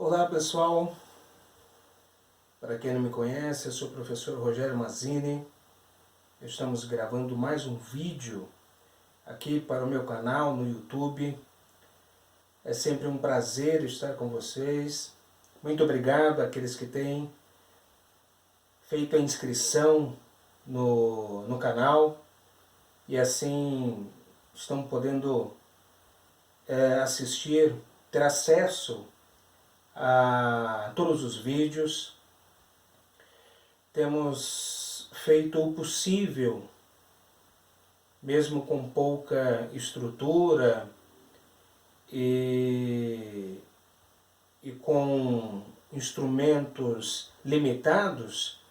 Olá pessoal, para quem não me conhece, eu sou o professor Rogério Mazzini. Estamos gravando mais um vídeo aqui para o meu canal no YouTube. É sempre um prazer estar com vocês. Muito obrigado àqueles que têm feito a inscrição no canal e assim estão podendo assistir, ter acesso a todos os vídeos. Temos feito o possível, mesmo com pouca estrutura e com instrumentos limitados,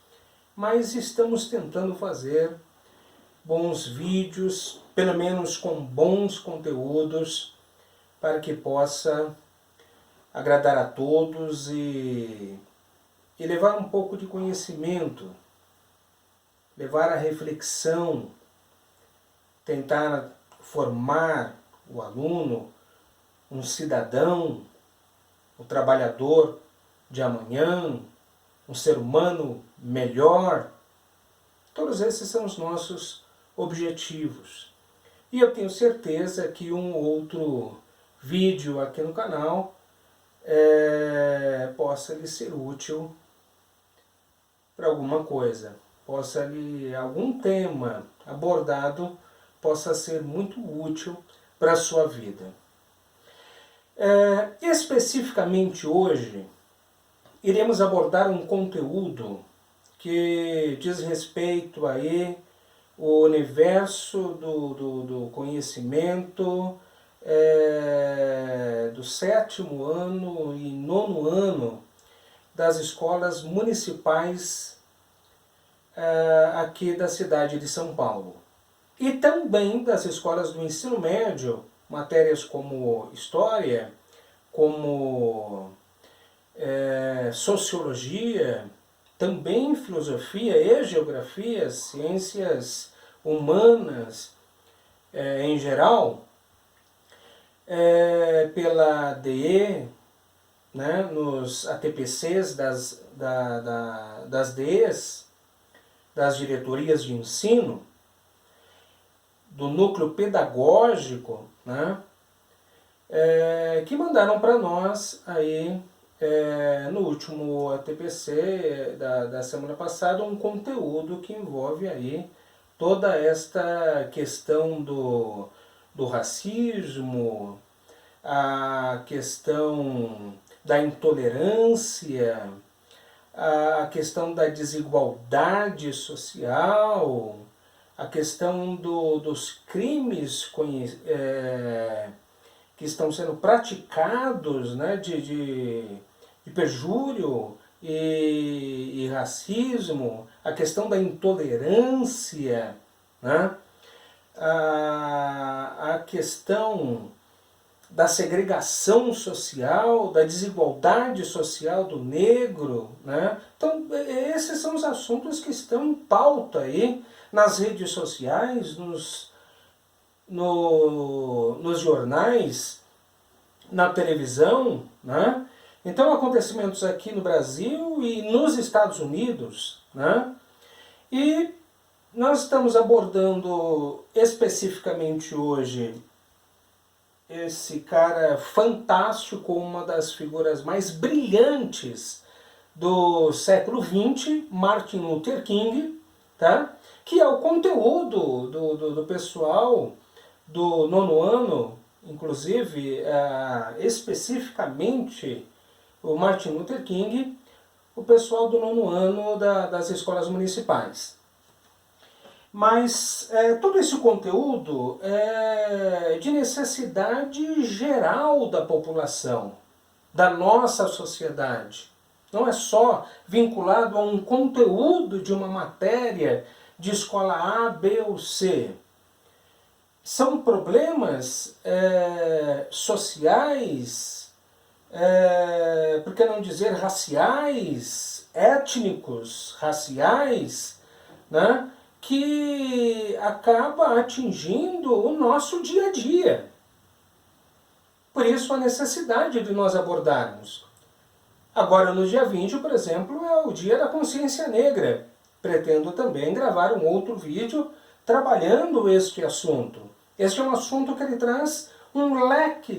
mas estamos tentando fazer bons vídeos, pelo menos com bons conteúdos, para que possa agradar a todos e levar um pouco de conhecimento, levar a reflexão, tentar formar o aluno, um cidadão, um trabalhador de amanhã, um ser humano melhor. Todos esses são os nossos objetivos. E eu tenho certeza que um outro vídeo aqui no canal possa lhe ser útil para alguma coisa, algum tema abordado possa ser muito útil para a sua vida. Especificamente hoje, iremos abordar um conteúdo que diz respeito aí o universo do conhecimento do 7º ano e 9º ano das escolas municipais aqui da cidade de São Paulo. E também das escolas do ensino médio, matérias como História, como Sociologia, também Filosofia e Geografia, Ciências Humanas em geral, pela DE, né, nos ATPCs das DEs, das diretorias de ensino, do núcleo pedagógico, né, que mandaram para nós aí, no último ATPC da semana passada, um conteúdo que envolve aí toda esta questão do racismo, a questão da intolerância, a questão da desigualdade social, a questão dos crimes que estão sendo praticados, né, de perjúrio e racismo, a questão da intolerância, né, a questão da segregação social, da desigualdade social do negro, né? Então, esses são os assuntos que estão em pauta aí nas redes sociais, nos jornais, na televisão, né? Então, acontecimentos aqui no Brasil e nos Estados Unidos, né? E nós estamos abordando especificamente hoje esse cara fantástico, uma das figuras mais brilhantes do século XX, Martin Luther King, tá? Que é o conteúdo do pessoal do 9º ano, inclusive, especificamente o Martin Luther King, o pessoal do 9º ano das escolas municipais. Mas todo esse conteúdo é de necessidade geral da população, da nossa sociedade. Não é só vinculado a um conteúdo de uma matéria de escola A, B ou C. São problemas sociais, por que não dizer raciais, étnicos, raciais, né? Que acaba atingindo o nosso dia a dia. Por isso a necessidade de nós abordarmos. Agora, no dia 20, por exemplo, é o Dia da Consciência Negra. Pretendo também gravar um outro vídeo trabalhando este assunto. Este é um assunto que ele traz um leque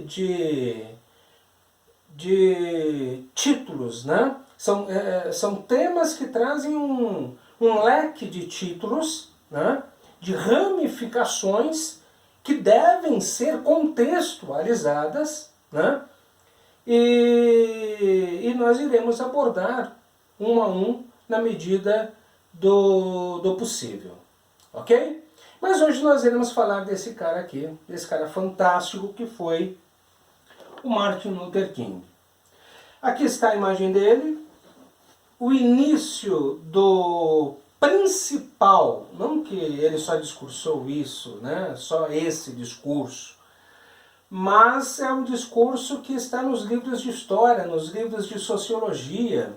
de títulos, né? São temas que trazem um leque de títulos, né? De ramificações que devem ser contextualizadas, né? E nós iremos abordar um a um na medida do possível, ok? Mas hoje nós iremos falar desse cara aqui, desse cara fantástico que foi o Martin Luther King. Aqui está a imagem dele, o início do principal, não que ele só discursou isso, né? Só esse discurso, mas é um discurso que está nos livros de história, nos livros de sociologia.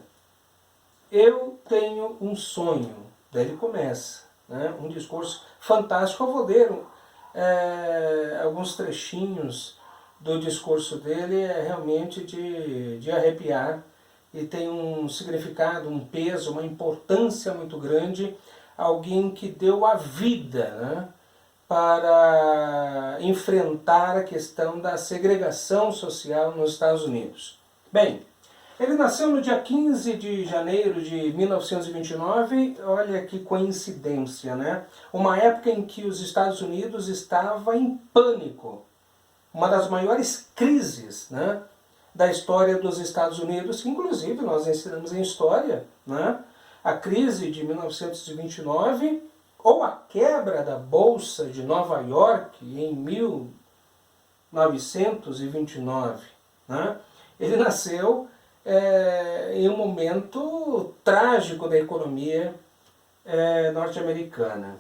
Eu tenho um sonho, daí ele começa, né? Um discurso fantástico. Eu vou ler alguns trechinhos do discurso dele, é realmente de arrepiar, e tem um significado, um peso, uma importância muito grande. Alguém que deu a vida, né, para enfrentar a questão da segregação social nos Estados Unidos. Bem, ele nasceu no dia 15 de janeiro de 1929, olha que coincidência, né? Uma época em que os Estados Unidos estava em pânico, uma das maiores crises, né, da história dos Estados Unidos, que inclusive nós ensinamos em história, né? A crise de 1929, ou a quebra da Bolsa de Nova York em 1929. Né? Ele nasceu em um momento trágico da economia norte-americana.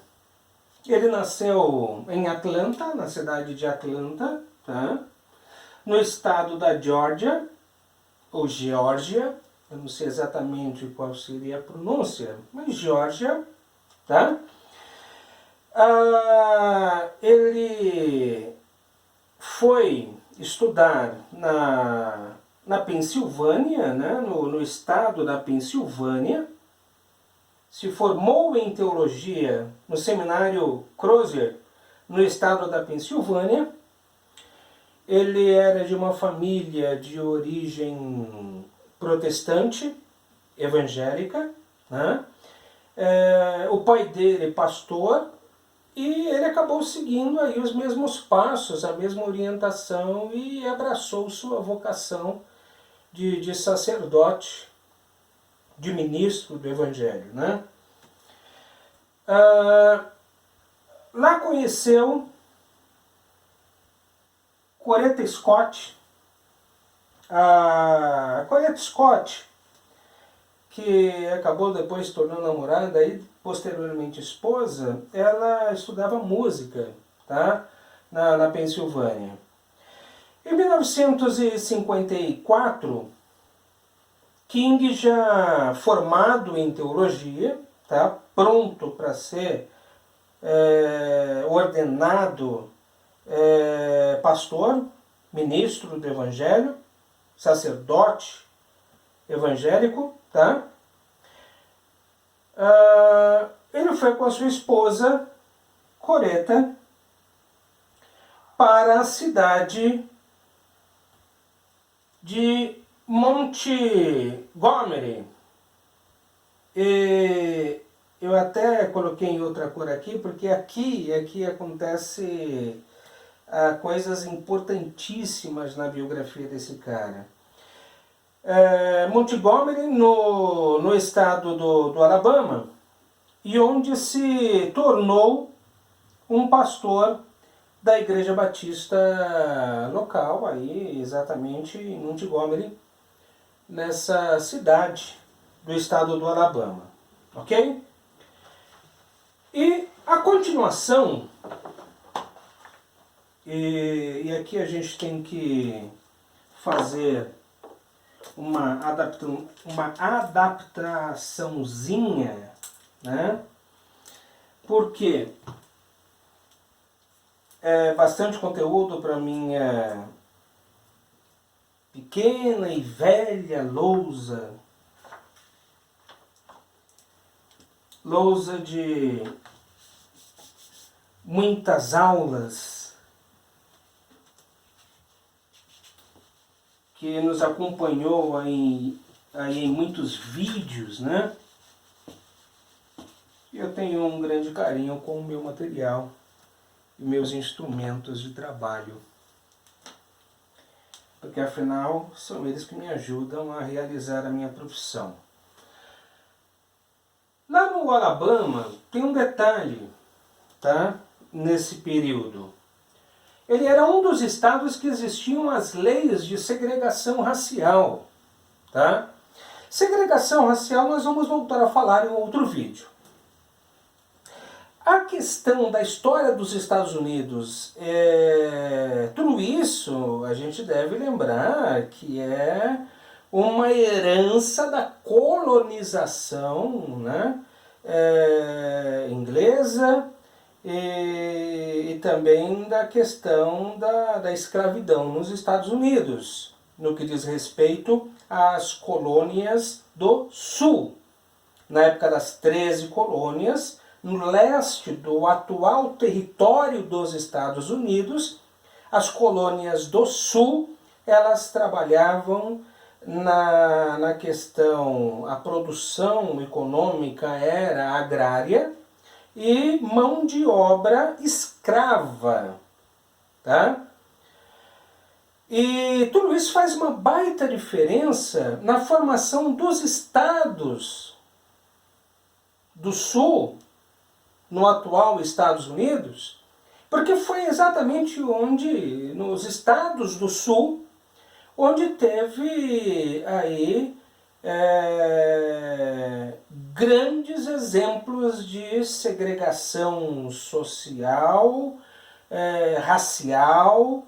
Ele nasceu em Atlanta, na cidade de Atlanta, tá? No estado da Geórgia, ou Geórgia, eu não sei exatamente qual seria a pronúncia, mas Geórgia, tá? Ele foi estudar na Pensilvânia, né, no estado da Pensilvânia, se formou em teologia no seminário Crozer, no estado da Pensilvânia. Ele era de uma família de origem protestante, evangélica, né? O pai dele, pastor, e ele acabou seguindo aí os mesmos passos, a mesma orientação, e abraçou sua vocação de sacerdote, de ministro do Evangelho, né? Lá conheceu Coretta Scott. A Coretta Scott, que acabou depois se tornando namorada e posteriormente esposa, ela estudava música, tá? na Pensilvânia. Em 1954, King, já formado em teologia, tá? Pronto para ser ordenado pastor, ministro do Evangelho, sacerdote evangélico, tá? Ele foi com a sua esposa, Coretta, para a cidade de Montgomery. E eu até coloquei em outra cor aqui, porque aqui acontece coisas importantíssimas na biografia desse cara. Montgomery, no estado do Alabama, e onde se tornou um pastor da Igreja Batista local, aí exatamente em Montgomery, nessa cidade do estado do Alabama, ok? E a continuação, e aqui a gente tem que fazer uma adaptaçãozinha, né? Porque é bastante conteúdo para minha pequena e velha lousa de muitas aulas que nos acompanhou aí em muitos vídeos, né? Eu tenho um grande carinho com o meu material e meus instrumentos de trabalho, porque afinal são eles que me ajudam a realizar a minha profissão. Lá no Alabama tem um detalhe, tá? Nesse período. Ele era um dos estados que existiam as leis de segregação racial, tá? Segregação racial nós vamos voltar a falar em outro vídeo. A questão da história dos Estados Unidos, tudo isso a gente deve lembrar que é uma herança da colonização, né, inglesa e também da questão da escravidão nos Estados Unidos, no que diz respeito às colônias do Sul. Na época das 13 colônias, no leste do atual território dos Estados Unidos, as colônias do Sul, elas trabalhavam na questão, a produção econômica era agrária e mão de obra escrava, tá? E tudo isso faz uma baita diferença na formação dos estados do Sul, no atual Estados Unidos, porque foi exatamente nos estados do Sul, onde teve aí grandes exemplos de segregação social, racial.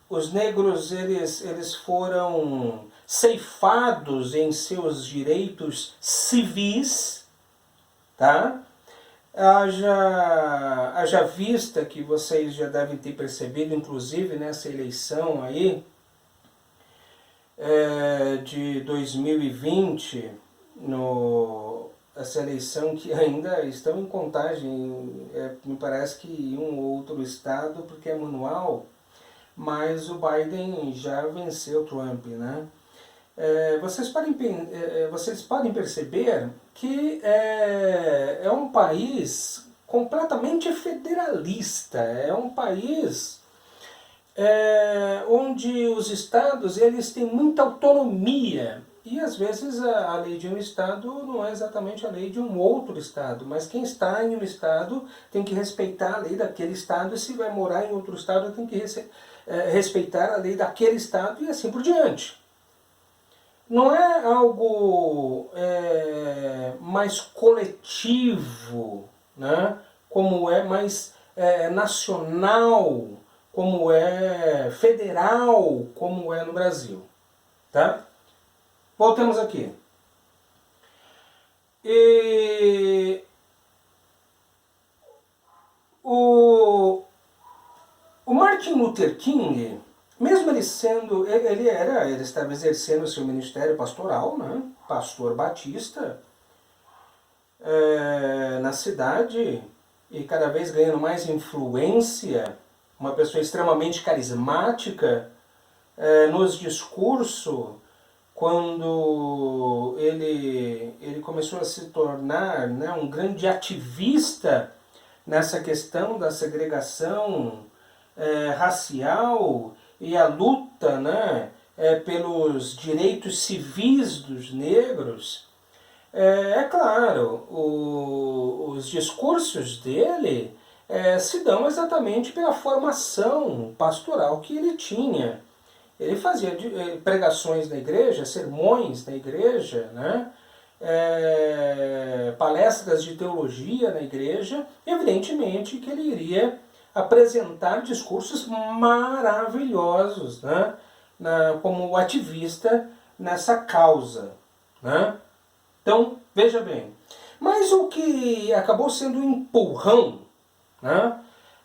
Os negros eles foram ceifados em seus direitos civis, tá? Haja vista que vocês já devem ter percebido, inclusive nessa eleição aí de 2020, essa eleição que ainda estão em contagem, me parece que em um ou outro estado, porque é manual, mas o Biden já venceu Trump, né? Vocês podem perceber que é um país completamente federalista, é um país onde os estados eles têm muita autonomia e às vezes a lei de um estado não é exatamente a lei de um outro estado, mas quem está em um estado tem que respeitar a lei daquele estado e se vai morar em outro estado tem que respeitar a lei daquele estado e assim por diante. Não é algo mais coletivo, né? Como é mais nacional, como é federal, como é no Brasil. Tá? Voltamos aqui. O Martin Luther King, mesmo ele estava exercendo o seu ministério pastoral, né? Pastor batista, na cidade, e cada vez ganhando mais influência, uma pessoa extremamente carismática, nos discursos, quando ele começou a se tornar, né, um grande ativista nessa questão da segregação racial e a luta, né, pelos direitos civis dos negros, claro, os discursos dele se dão exatamente pela formação pastoral que ele tinha. Ele fazia pregações na igreja, sermões na igreja, né, palestras de teologia na igreja, evidentemente que ele iria apresentar discursos maravilhosos, né, como ativista nessa causa, né? Então, veja bem. Mas o que acabou sendo um empurrão, né,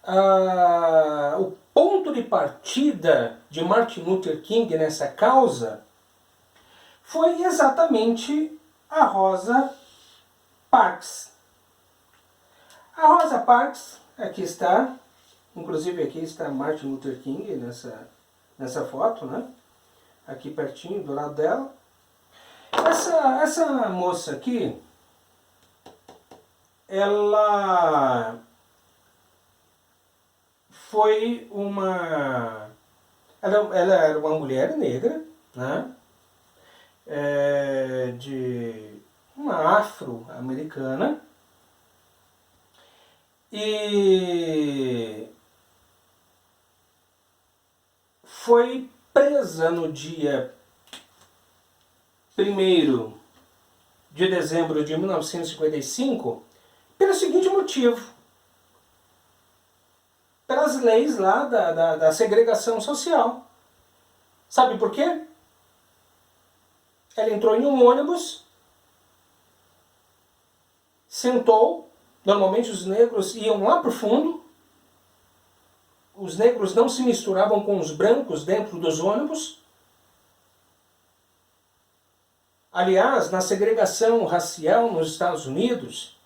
o ponto de partida de Martin Luther King nessa causa foi exatamente a Rosa Parks. A Rosa Parks, aqui está, inclusive aqui está Martin Luther King nessa foto, né? Aqui pertinho, do lado dela. Essa moça aqui, ela foi ela era uma mulher negra, né? De uma afro-americana, e foi presa no dia 1º de dezembro de 1955 pelo seguinte motivo: pelas leis lá da segregação social. Sabe por quê? Ela entrou em um ônibus, sentou. Normalmente os negros iam lá para o fundo. Os negros não se misturavam com os brancos dentro dos ônibus. Aliás, na segregação racial nos Estados Unidos,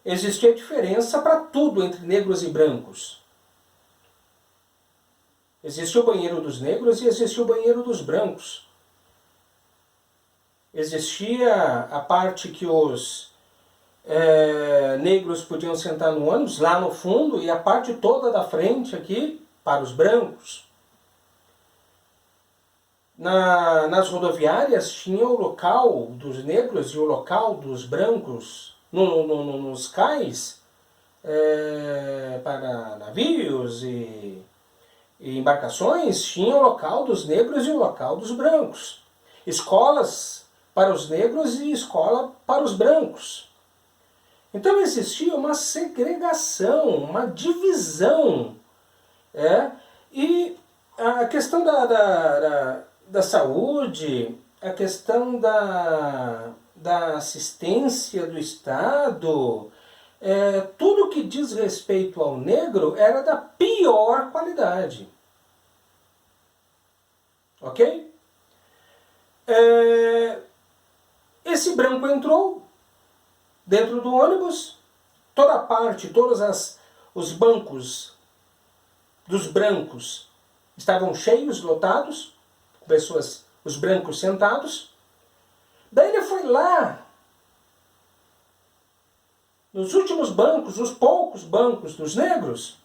existia diferença para tudo entre negros e brancos. Existia o banheiro dos negros e existia o banheiro dos brancos. Existia a parte que os negros podiam sentar no ônibus, lá no fundo, e a parte toda da frente aqui, para os brancos. Nas rodoviárias tinha o local dos negros e o local dos brancos. Nos cais, para navios e embarcações, tinha o local dos negros e o local dos brancos. Escolas para os negros e escola para os brancos. Então existia uma segregação, uma divisão. E a questão da saúde, a questão da assistência do Estado, tudo que diz respeito ao negro era da pior qualidade. Ok? Esse branco entrou dentro do ônibus, todos os bancos dos brancos estavam cheios, lotados, pessoas, os brancos sentados. Daí ele foi lá, nos últimos bancos, os poucos bancos dos negros,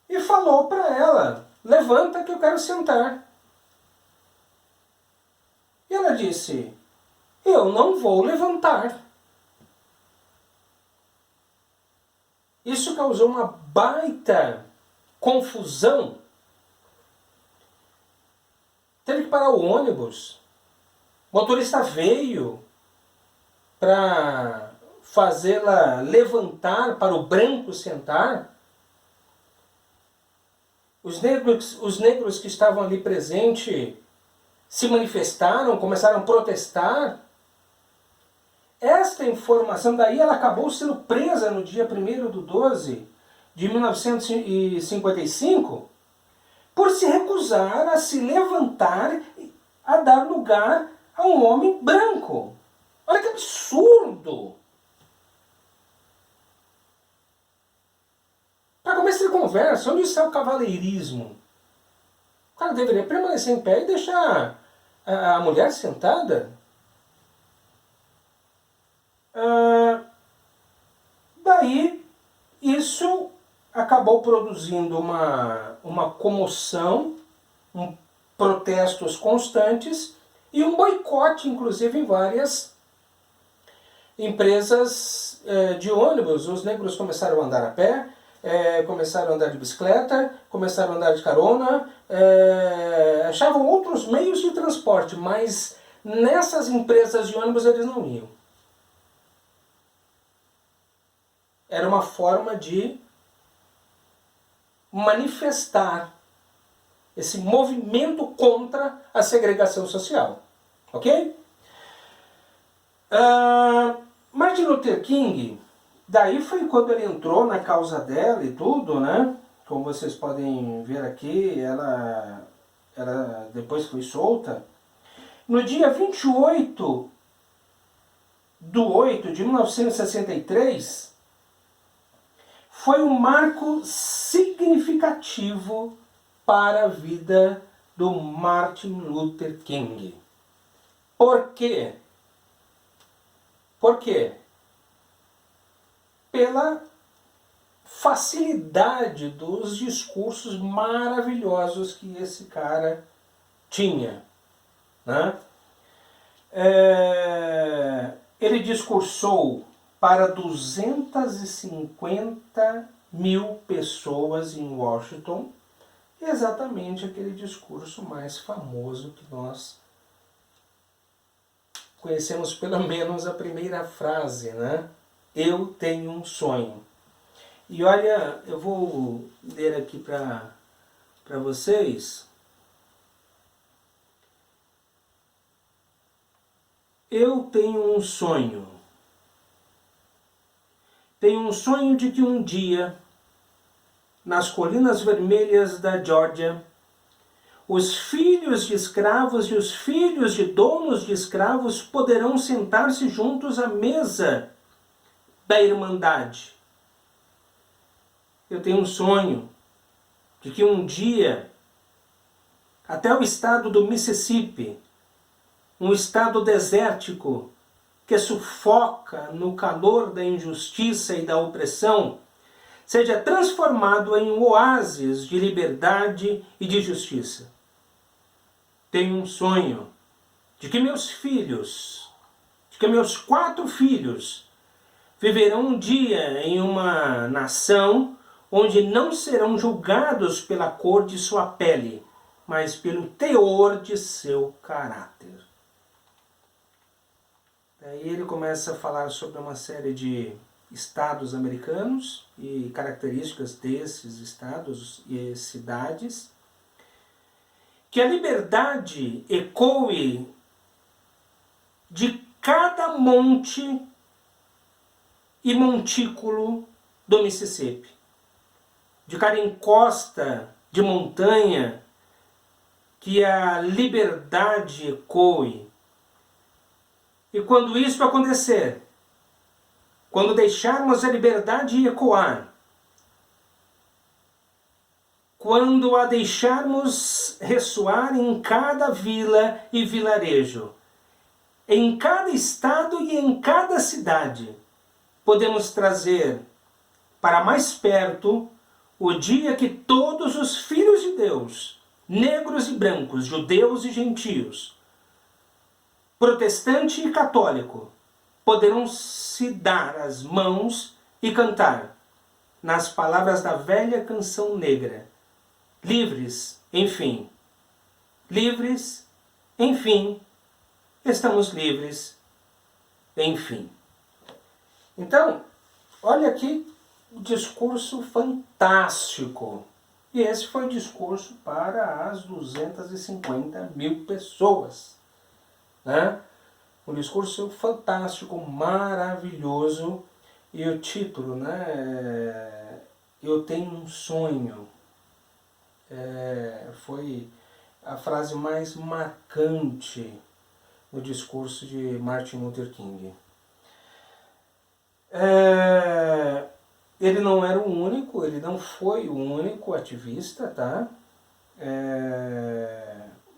e falou para ela: levanta que eu quero sentar. E ela disse: eu não vou levantar. Isso causou uma baita confusão. Teve que parar o ônibus. O motorista veio para fazê-la levantar para o branco sentar. Os negros que estavam ali presentes se manifestaram, começaram a protestar. Esta informação, daí ela acabou sendo presa no dia 1º de 1955, por se recusar a se levantar, a dar lugar a um homem branco. Olha que absurdo! Para começo de conversa, onde está o cavaleirismo? O cara deveria permanecer em pé e deixar a mulher sentada. Daí, isso acabou produzindo uma comoção, protestos constantes e um boicote, inclusive, em várias empresas de ônibus. Os negros começaram a andar a pé, começaram a andar de bicicleta, começaram a andar de carona, achavam outros meios de transporte, mas nessas empresas de ônibus eles não iam. Era uma forma de manifestar esse movimento contra a segregação social. Ok? Martin Luther King, Daí foi quando ele entrou na causa dela e tudo, né? Como vocês podem ver aqui, ela depois foi solta. No dia 28/8/1963, foi um marco significativo para a vida do Martin Luther King. Por quê? Por quê? Pela facilidade dos discursos maravilhosos que esse cara tinha, né? Ele discursou para 250 mil pessoas em Washington, exatamente aquele discurso mais famoso que nós conhecemos, pelo menos a primeira frase, né? Eu tenho um sonho. E olha, eu vou ler aqui para vocês. Eu tenho um sonho. Tenho um sonho de que um dia, nas colinas vermelhas da Geórgia, os filhos de escravos e os filhos de donos de escravos poderão sentar-se juntos à mesa da Irmandade. Eu tenho um sonho de que um dia, até o estado do Mississippi, um estado desértico que sufoca no calor da injustiça e da opressão, seja transformado em um oásis de liberdade e de justiça. Tenho um sonho de que meus 4 filhos, viverão um dia em uma nação onde não serão julgados pela cor de sua pele, mas pelo teor de seu caráter. Daí ele começa a falar sobre uma série de estados americanos e características desses estados e cidades. Que a liberdade ecoe de cada monte e montículo do Mississippi, de cada encosta de montanha, que a liberdade ecoe. E quando isso acontecer, quando deixarmos a liberdade ecoar, quando a deixarmos ressoar em cada vila e vilarejo, em cada estado e em cada cidade, podemos trazer para mais perto o dia que todos os filhos de Deus, negros e brancos, judeus e gentios, protestante e católico, poderão se dar as mãos e cantar, nas palavras da velha canção negra: livres, enfim. Livres, enfim. Estamos livres, enfim. Então, olha aqui o discurso fantástico. E esse foi o discurso para as 250 mil pessoas, né? Um discurso fantástico, maravilhoso. E o título, né? Eu tenho um sonho. Foi a frase mais marcante no discurso de Martin Luther King. Ele não era o único, ele não foi o único ativista, tá?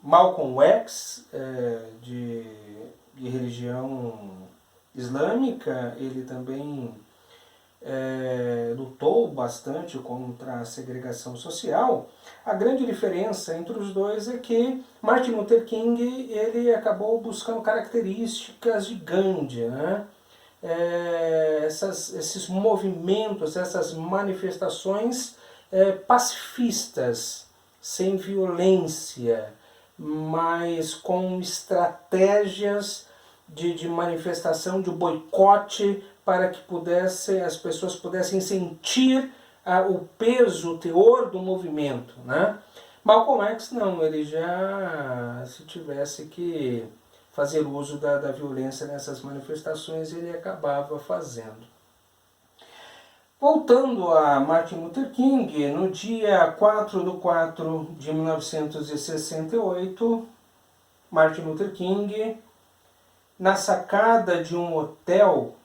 Malcolm X, de religião islâmica, ele também lutou bastante contra a segregação social. A grande diferença entre os dois é que Martin Luther King ele acabou buscando características de Gandhi, né? Esses movimentos, essas manifestações pacifistas, sem violência, mas com estratégias de manifestação, de boicote, para que as pessoas pudessem sentir o peso, o teor do movimento, né? Malcolm X não, ele já, se tivesse que fazer uso da violência nessas manifestações, ele acabava fazendo. Voltando a Martin Luther King, no dia 4/4 de 1968, Martin Luther King, na sacada de um hotel,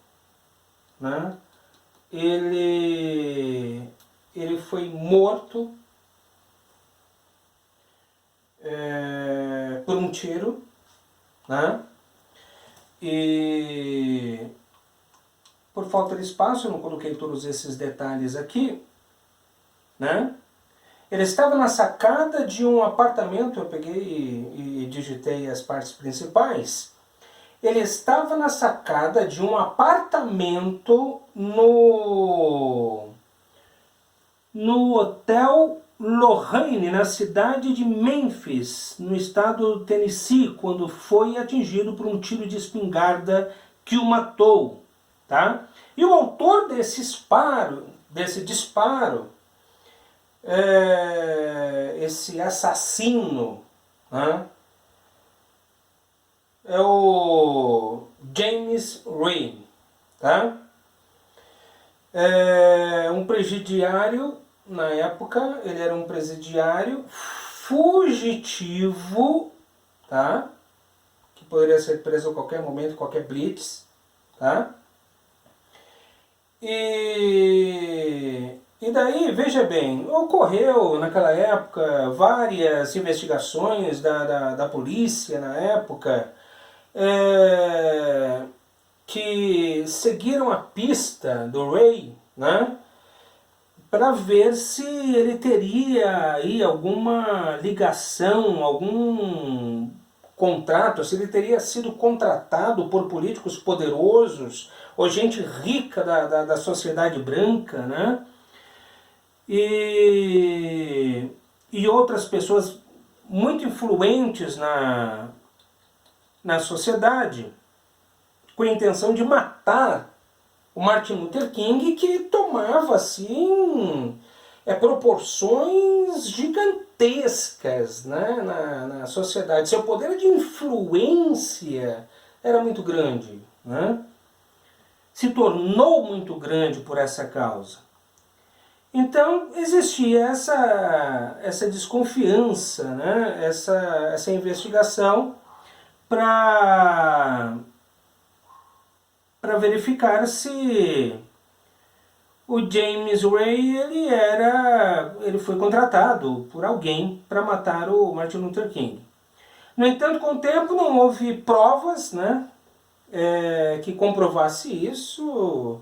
né, ele foi morto por um tiro, né, e por falta de espaço, eu não coloquei todos esses detalhes aqui, né? Ele estava na sacada de um apartamento, eu peguei e digitei as partes principais. Ele estava na sacada de um apartamento no Hotel Lorraine, na cidade de Memphis, no estado do Tennessee, quando foi atingido por um tiro de espingarda que o matou. Tá? E o autor desse disparo, esse assassino, né, é o James Ray, tá? Um presidiário, na época, ele era um presidiário fugitivo, tá? Que poderia ser preso a qualquer momento, qualquer blitz, tá? E daí, veja bem, ocorreu naquela época várias investigações da polícia na época, que seguiram a pista do Ray, né, para ver se ele teria aí alguma ligação, algum contrato, se ele teria sido contratado por políticos poderosos ou gente rica da sociedade branca, né? E outras pessoas muito influentes na sociedade, com a intenção de matar o Martin Luther King, que tomava assim proporções gigantescas, né, na sociedade. Seu poder de influência era muito grande, né? Se tornou muito grande por essa causa. Então existia essa desconfiança, né? essa investigação para verificar se o James Ray ele foi contratado por alguém para matar o Martin Luther King. No entanto, com o tempo não houve provas, né, que comprovasse isso.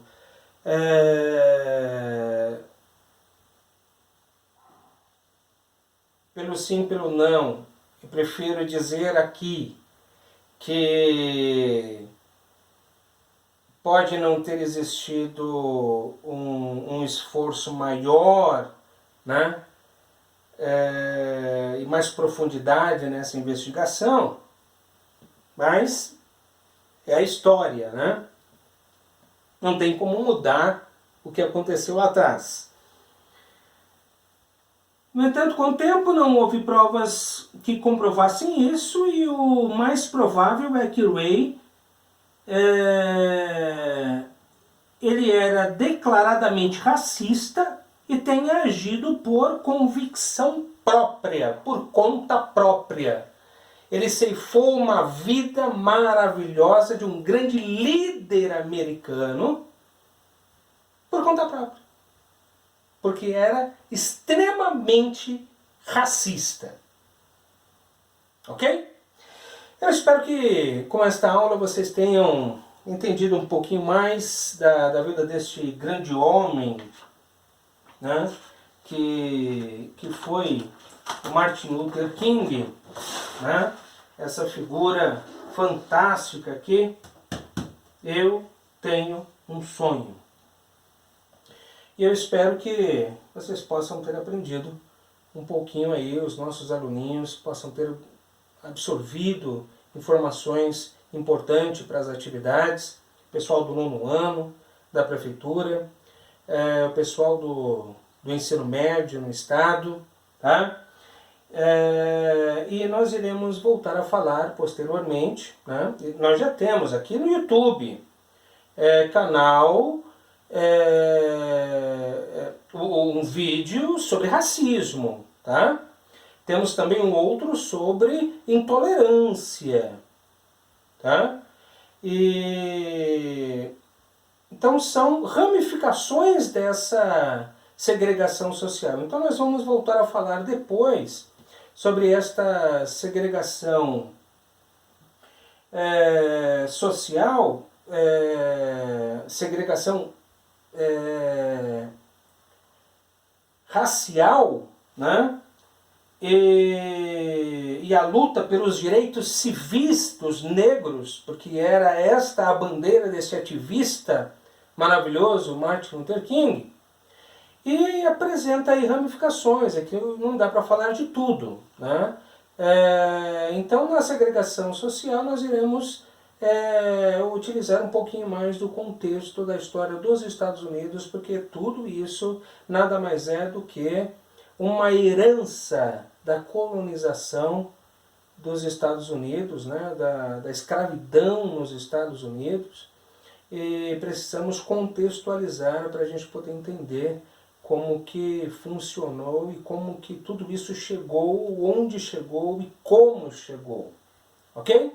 Pelo sim, pelo não, eu prefiro dizer aqui que pode não ter existido um esforço maior, né, e mais profundidade nessa investigação, mas é a história, né? Não tem como mudar o que aconteceu lá atrás. No entanto, com o tempo não houve provas que comprovassem isso, e o mais provável é que Ray ele era declaradamente racista e tenha agido por convicção própria, por conta própria. Ele ceifou uma vida maravilhosa de um grande líder americano por conta própria, porque era extremamente racista. Ok? Eu espero que com esta aula vocês tenham entendido um pouquinho mais da vida deste grande homem, né, que foi o Martin Luther King, né, essa figura fantástica aqui. Eu tenho um sonho. E eu espero que vocês possam ter aprendido um pouquinho aí, os nossos aluninhos possam ter absorvido informações importantes para as atividades, o pessoal do 9º ano da prefeitura, o pessoal do ensino médio no estado, tá? E nós iremos voltar a falar posteriormente, né? Nós já temos aqui no YouTube canal um vídeo sobre racismo, tá? Temos também um outro sobre intolerância, tá? Então são ramificações dessa segregação social. Então nós vamos voltar a falar depois sobre esta segregação social, segregação racial, né? E a luta pelos direitos civis dos negros, porque era esta a bandeira desse ativista maravilhoso, Martin Luther King, e apresenta aí ramificações, aqui não dá para falar de tudo, né? Então na segregação social nós iremos utilizar um pouquinho mais do contexto da história dos Estados Unidos, porque tudo isso nada mais é do que uma herança da colonização dos Estados Unidos, né, da escravidão nos Estados Unidos, e precisamos contextualizar para a gente poder entender como que funcionou e como que tudo isso chegou, onde chegou e como chegou, ok?